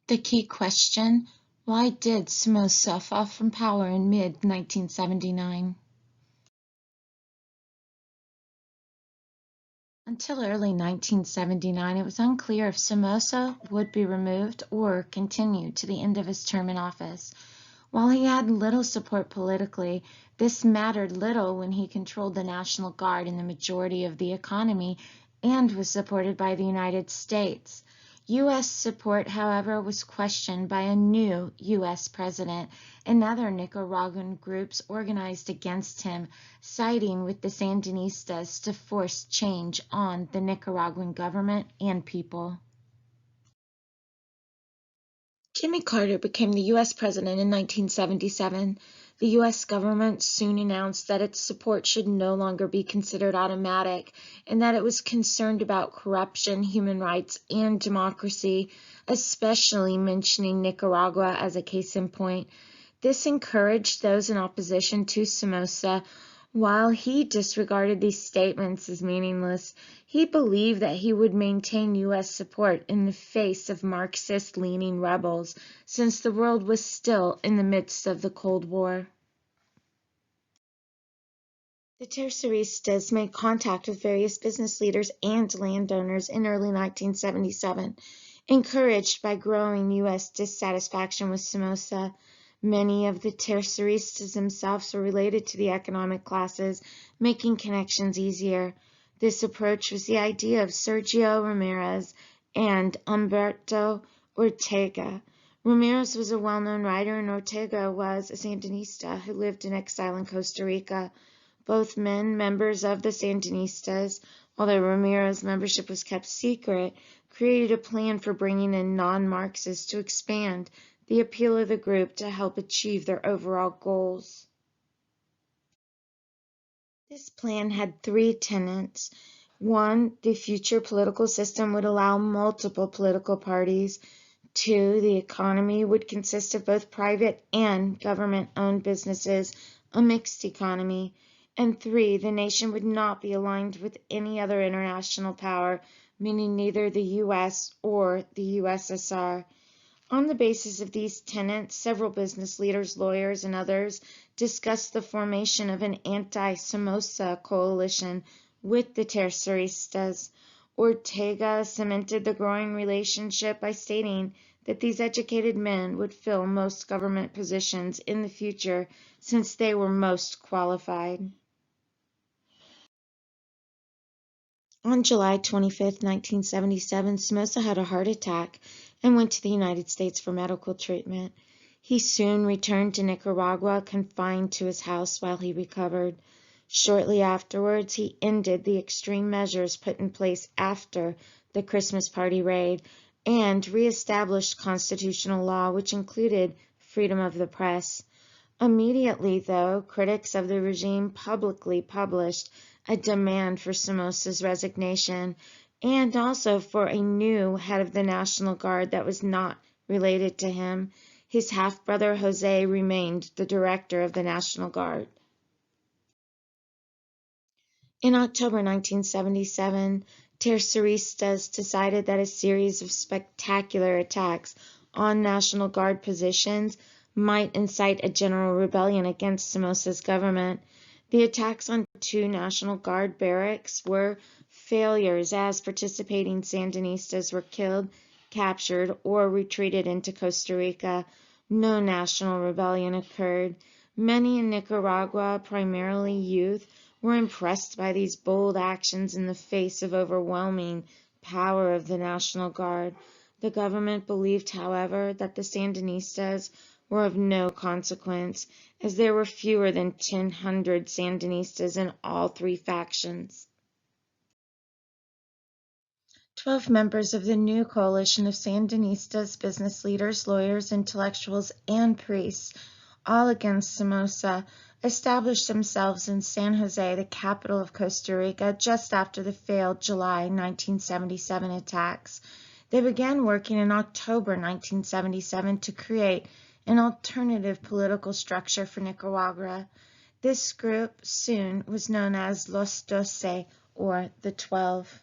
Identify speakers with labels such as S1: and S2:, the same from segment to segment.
S1: The key question: why did Somoza fall from power in mid-1979? Until early 1979, it was unclear if Somoza would be removed or continue to the end of his term in office. While he had little support politically, this mattered little when he controlled the National Guard and the majority of the economy and was supported by the United States. U.S. support, however, was questioned by a new U.S. president, and other Nicaraguan groups organized against him, siding with the Sandinistas to force change on the Nicaraguan government and people. Jimmy Carter became the U.S. president in 1977. The U.S. government soon announced that its support should no longer be considered automatic and that it was concerned about corruption, human rights, and democracy, especially mentioning Nicaragua as a case in point. This encouraged those in opposition to Somoza. While he disregarded these statements as meaningless, he believed that he would maintain U.S. support in the face of Marxist-leaning rebels, since the world was still in the midst of the Cold War. The Terceristas made contact with various business leaders and landowners in early 1977, encouraged by growing U.S. dissatisfaction with Somoza. Many of the Terceristas themselves were related to the economic classes, making connections easier. This approach was the idea of Sergio Ramirez and Humberto Ortega. Ramirez was a well-known writer, and Ortega was a Sandinista who lived in exile in Costa Rica. Both men, members of the Sandinistas, although Ramirez's membership was kept secret, created a plan for bringing in non-Marxists to expand the appeal of the group to help achieve their overall goals. This plan had three tenets. One, the future political system would allow multiple political parties. Two, the economy would consist of both private and government-owned businesses, a mixed economy. And three, the nation would not be aligned with any other international power, meaning neither the U.S. or the USSR. On the basis of these tenets, several business leaders, lawyers, and others discussed the formation of an anti-Somoza coalition with the Terceristas. Ortega cemented the growing relationship by stating that these educated men would fill most government positions in the future since they were most qualified. On July 25, 1977, Somoza had a heart attack and went to the United States for medical treatment. He soon returned to Nicaragua, confined to his house while he recovered. Shortly afterwards, he ended the extreme measures put in place after the Christmas party raid and reestablished constitutional law, which included freedom of the press. Immediately, though, critics of the regime publicly published a demand for Somoza's resignation and also for a new head of the National Guard that was not related to him. His half-brother Jose remained the director of the National Guard. In October 1977, Terceristas decided that a series of spectacular attacks on National Guard positions might incite a general rebellion against Somoza's government. The attacks on two National Guard barracks were failures, as participating Sandinistas were killed, captured, or retreated into Costa Rica. No national rebellion occurred. Many in Nicaragua, primarily youth, were impressed by these bold actions in the face of overwhelming power of the National Guard. The government believed, however, that the Sandinistas were of no consequence, as there were fewer than 1,000 Sandinistas in all three factions. 12 members of the new coalition of Sandinistas, business leaders, lawyers, intellectuals, and priests, all against Somoza, established themselves in San Jose, the capital of Costa Rica, just after the failed July 1977 attacks. They began working in October 1977 to create an alternative political structure for Nicaragua. This group soon was known as Los 12, or the 12.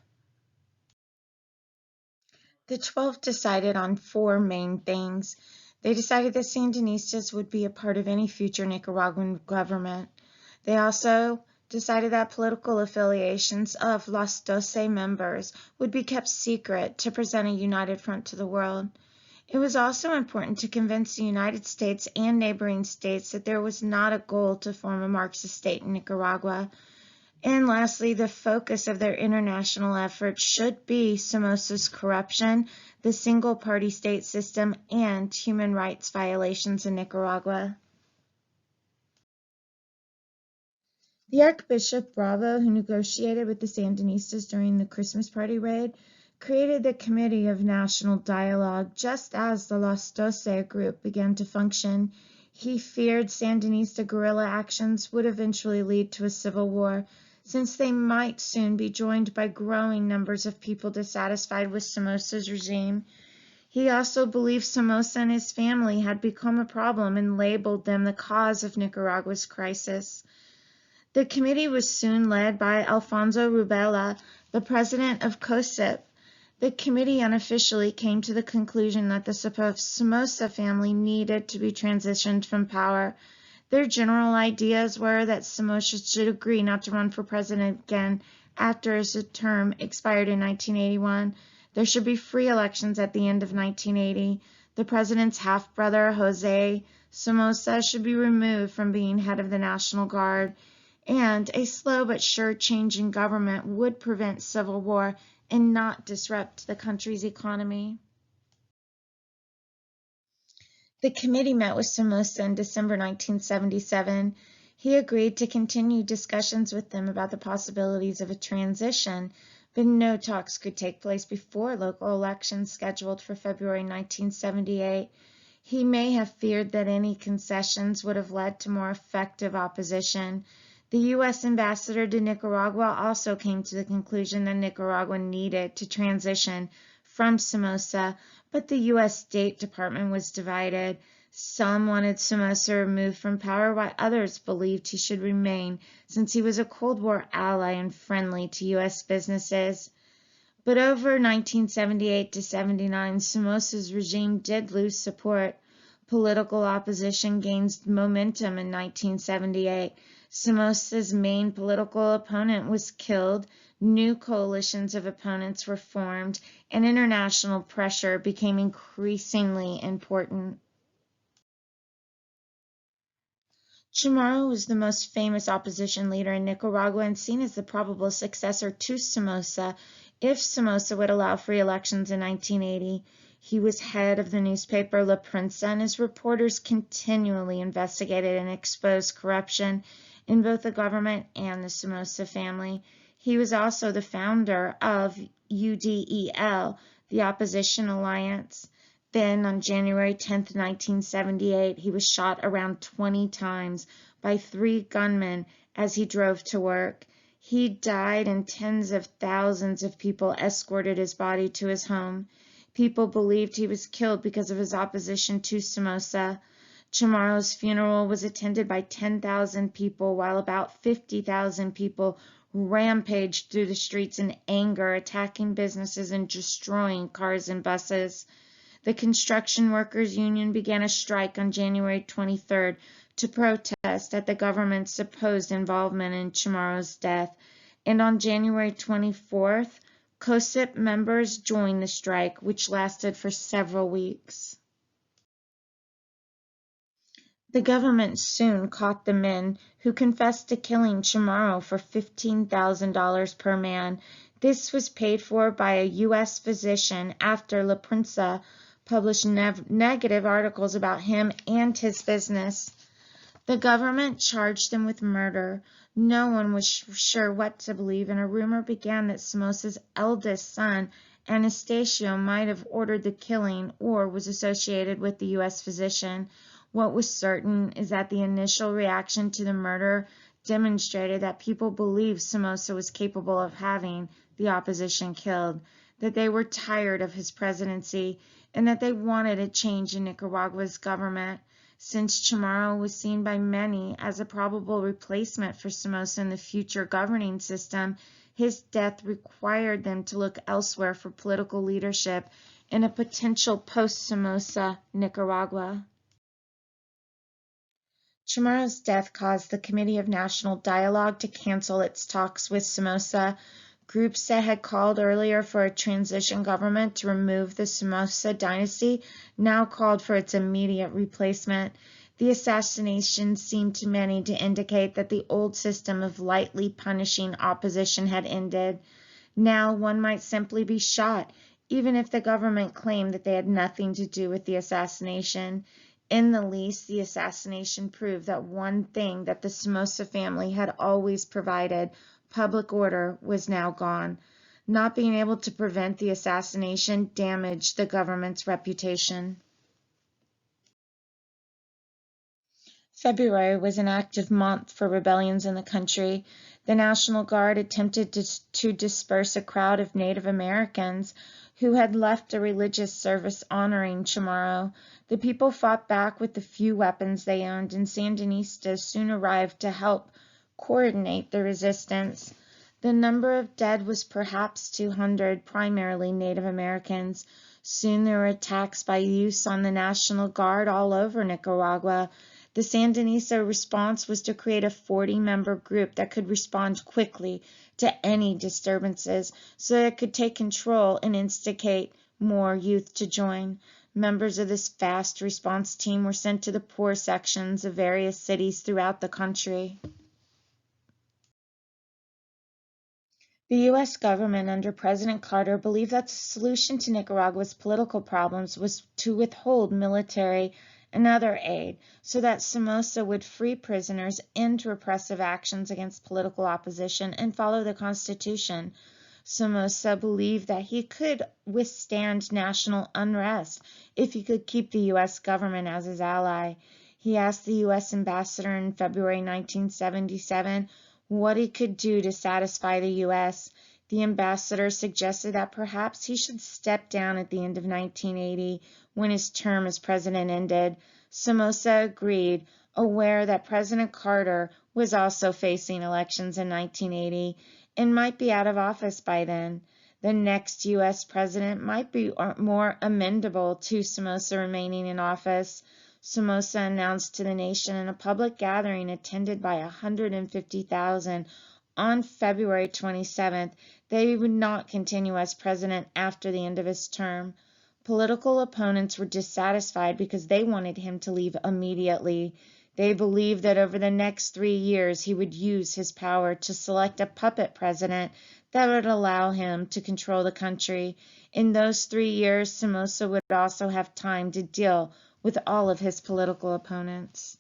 S1: The 12 decided on four main things. They decided that Sandinistas would be a part of any future Nicaraguan government. They also decided that political affiliations of Los Doce members would be kept secret to present a united front to the world. It was also important to convince the United States and neighboring states that there was not a goal to form a Marxist state in Nicaragua. And lastly, the focus of their international efforts should be Somoza's corruption, the single-party state system, and human rights violations in Nicaragua. The Archbishop Bravo, who negotiated with the Sandinistas during the Christmas party raid, created the Committee of National Dialogue just as the Los Doce group began to function. He feared Sandinista guerrilla actions would eventually lead to a civil war, since they might soon be joined by growing numbers of people dissatisfied with Somoza's regime. He also believed Somoza and his family had become a problem and labeled them the cause of Nicaragua's crisis. The committee was soon led by Alfonso Rubela, the president of COSIP. The committee unofficially came to the conclusion that the Somoza family needed to be transitioned from power. Their general ideas were that Somoza should agree not to run for president again after his term expired in 1981. There should be free elections at the end of 1980. The president's half-brother, Jose Somoza, should be removed from being head of the National Guard, and a slow but sure change in government would prevent civil war and not disrupt the country's economy. The committee met with Somoza in December 1977. He agreed to continue discussions with them about the possibilities of a transition, but no talks could take place before local elections scheduled for February 1978. He may have feared that any concessions would have led to more effective opposition. The U.S. ambassador to Nicaragua also came to the conclusion that Nicaragua needed to transition from Somoza, but the U.S. State Department was divided. Some wanted Somoza removed from power, while others believed he should remain, since he was a Cold War ally and friendly to U.S. businesses. But over 1978 to 79, Somoza's regime did lose support. Political opposition gained momentum in 1978. Somoza's main political opponent was killed, new coalitions of opponents were formed, and international pressure became increasingly important. Chamorro was the most famous opposition leader in Nicaragua and seen as the probable successor to Somoza if Somoza would allow free elections in 1980. He was head of the newspaper La Prensa, and his reporters continually investigated and exposed corruption in both the government and the Somoza family. He was also the founder of UDEL, the Opposition Alliance. Then, on January 10, 1978, he was shot around 20 times by 3 gunmen as he drove to work. He died, and tens of thousands of people escorted his body to his home. People believed he was killed because of his opposition to Somoza. Chamorro's funeral was attended by 10,000 people, while about 50,000 people rampaged through the streets in anger, attacking businesses and destroying cars and buses. The Construction Workers Union began a strike on January 23rd to protest at the government's supposed involvement in Chamorro's death, and on January 24th, COSIP members joined the strike, which lasted for several weeks. The government soon caught the men who confessed to killing Chamorro for $15,000 per man. This was paid for by a U.S. physician after La Prensa published negative articles about him and his business. The government charged them with murder. No one was sure what to believe, and a rumor began that Somoza's eldest son, Anastasio, might have ordered the killing or was associated with the U.S. physician. What was certain is that the initial reaction to the murder demonstrated that people believed Somoza was capable of having the opposition killed, that they were tired of his presidency, and that they wanted a change in Nicaragua's government. Since Chamorro was seen by many as a probable replacement for Somoza in the future governing system, His death required them to look elsewhere for political leadership in a potential post-Somoza Nicaragua. Chamorro's death caused the Committee of National Dialogue to cancel its talks with Somoza. Groups that had called earlier for a transition government to remove the Somoza dynasty now called for its immediate replacement. The assassination seemed to many to indicate that the old system of lightly punishing opposition had ended. Now one might simply be shot, even if the government claimed that they had nothing to do with the assassination. In the least, the assassination proved that one thing that the Somoza family had always provided, public order, was now gone. Not being able to prevent the assassination damaged the government's reputation. February was an active month for rebellions in the country. The National Guard attempted to disperse a crowd of Native Americans who had left a religious service honoring Chamorro. The people fought back with the few weapons they owned, and Sandinistas soon arrived to help coordinate the resistance. The number of dead was perhaps 200, primarily Native Americans. Soon there were attacks by youths on the National Guard all over Nicaragua. The Sandinista response was to create a 40-member group that could respond quickly to any disturbances so that it could take control and instigate more youth to join. Members of this fast response team were sent to the poor sections of various cities throughout the country. The U.S. government under President Carter believed that the solution to Nicaragua's political problems was to withhold military and other aid so that Somoza would free prisoners, end repressive actions against political opposition, and follow the Constitution. Somoza believed that he could withstand national unrest if he could keep the U.S. government as his ally. He asked the U.S. ambassador in February 1977 what he could do to satisfy the U.S. The ambassador suggested that perhaps he should step down at the end of 1980 when his term as president ended. Somoza agreed, aware that President Carter was also facing elections in 1980 and might be out of office by then. The next U.S. president might be more amenable to Somoza remaining in office. Somoza announced to the nation in a public gathering attended by 150,000 on February 27th that he would not continue as president after the end of his term. Political opponents were dissatisfied because they wanted him to leave immediately. They believed that over the next 3 years he would use his power to select a puppet president that would allow him to control the country. In those 3 years, Somoza would also have time to deal with all of his political opponents.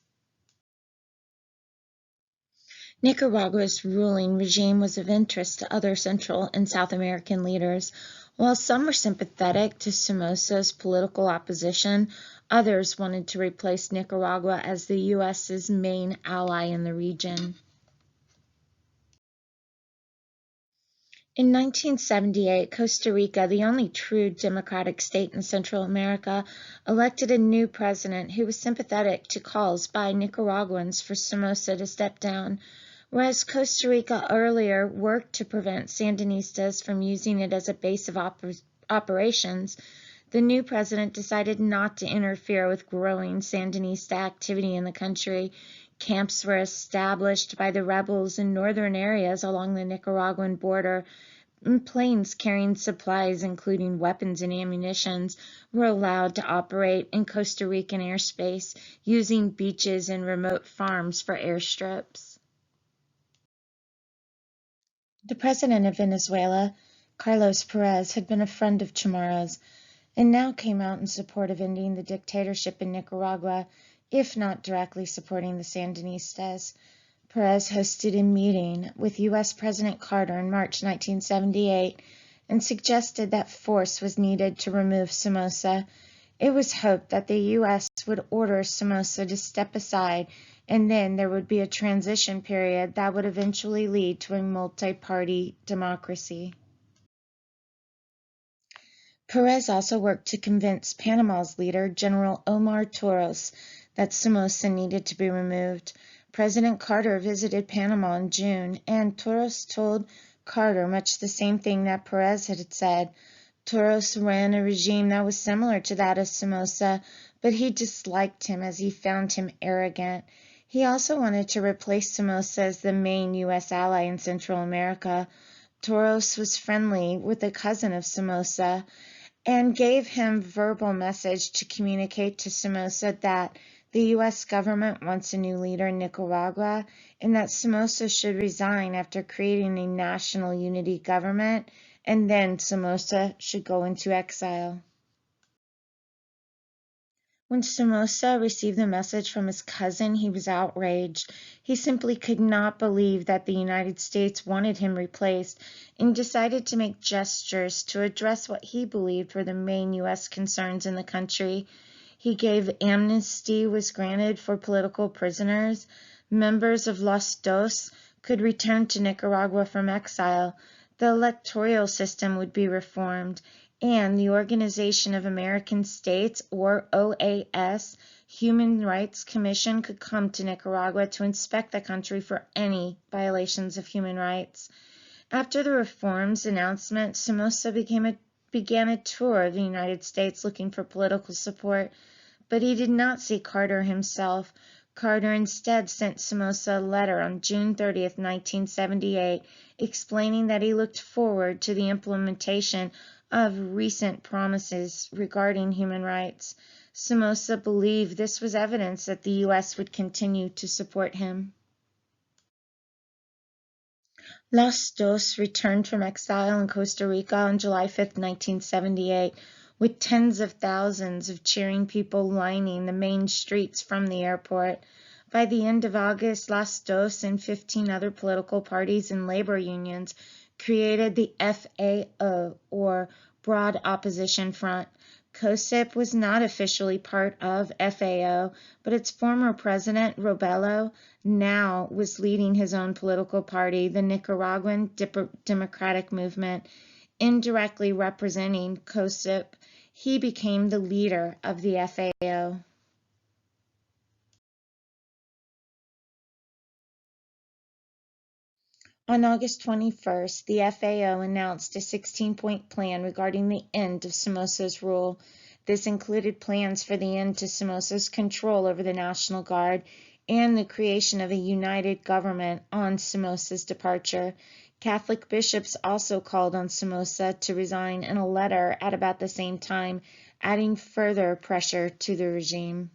S1: Nicaragua's ruling regime was of interest to other Central and South American leaders. While some were sympathetic to Somoza's political opposition, others wanted to replace Nicaragua as the U.S.'s main ally in the region. In 1978, Costa Rica, the only true democratic state in Central America, elected a new president who was sympathetic to calls by Nicaraguans for Somoza to step down. Whereas Costa Rica earlier worked to prevent Sandinistas from using it as a base of operations, the new president decided not to interfere with growing Sandinista activity in the country. Camps were established by the rebels in northern areas along the Nicaraguan border. Planes carrying supplies, including weapons and ammunition, were allowed to operate in Costa Rican airspace, using beaches and remote farms for airstrips. The president of Venezuela, Carlos Perez, had been a friend of Chamorro's and now came out in support of ending the dictatorship in Nicaragua, if not directly supporting the Sandinistas. Perez hosted a meeting with U.S. President Carter in March 1978 and suggested that force was needed to remove Somoza. It was hoped that the U.S. would order Somoza to step aside, and then there would be a transition period that would eventually lead to a multi-party democracy. Perez also worked to convince Panama's leader, General Omar Torres, that Somoza needed to be removed. President Carter visited Panama in June, and Torres told Carter, much the same thing that Perez had said. Toros ran a regime that was similar to that of Somoza, but he disliked him as he found him arrogant. He also wanted to replace Somoza as the main U.S. ally in Central America. Toros was friendly with a cousin of Somoza and gave him verbal message to communicate to Somoza that the U.S. government wants a new leader in Nicaragua and that Somoza should resign after creating a national unity government, and then Somoza should go into exile. When Somoza received the message from his cousin, he was outraged. He simply could not believe that the United States wanted him replaced and decided to make gestures to address what he believed were the main U.S. concerns in the country. He gave amnesty was granted for political prisoners. Members of Los Dos could return to Nicaragua from exile. The electoral system would be reformed, and the Organization of American States, or OAS, Human Rights Commission could come to Nicaragua to inspect the country for any violations of human rights. After the reforms announcement, Somoza began a tour of the United States looking for political support, but he did not see Carter himself. Carter instead sent Somoza a letter on June 30, 1978, explaining that he looked forward to the implementation of recent promises regarding human rights. Somoza believed this was evidence that the U.S. would continue to support him. Los Dos returned from exile in Costa Rica on July 5, 1978, with tens of thousands of cheering people lining the main streets from the airport. By the end of August, Los Dos and 15 other political parties and labor unions created the FAO, or Broad Opposition Front. COSIP was not officially part of FAO, but its former president, Robelo, now was leading his own political party, the Nicaraguan Democratic Movement. Indirectly representing COSIP, he became the leader of the FAO. On August 21st, the FAO announced a 16-point plan regarding the end of Somoza's rule. This included plans for the end to Somoza's control over the National Guard and the creation of a united government on Somoza's departure. Catholic bishops also called on Somoza to resign in a letter at about the same time, adding further pressure to the regime.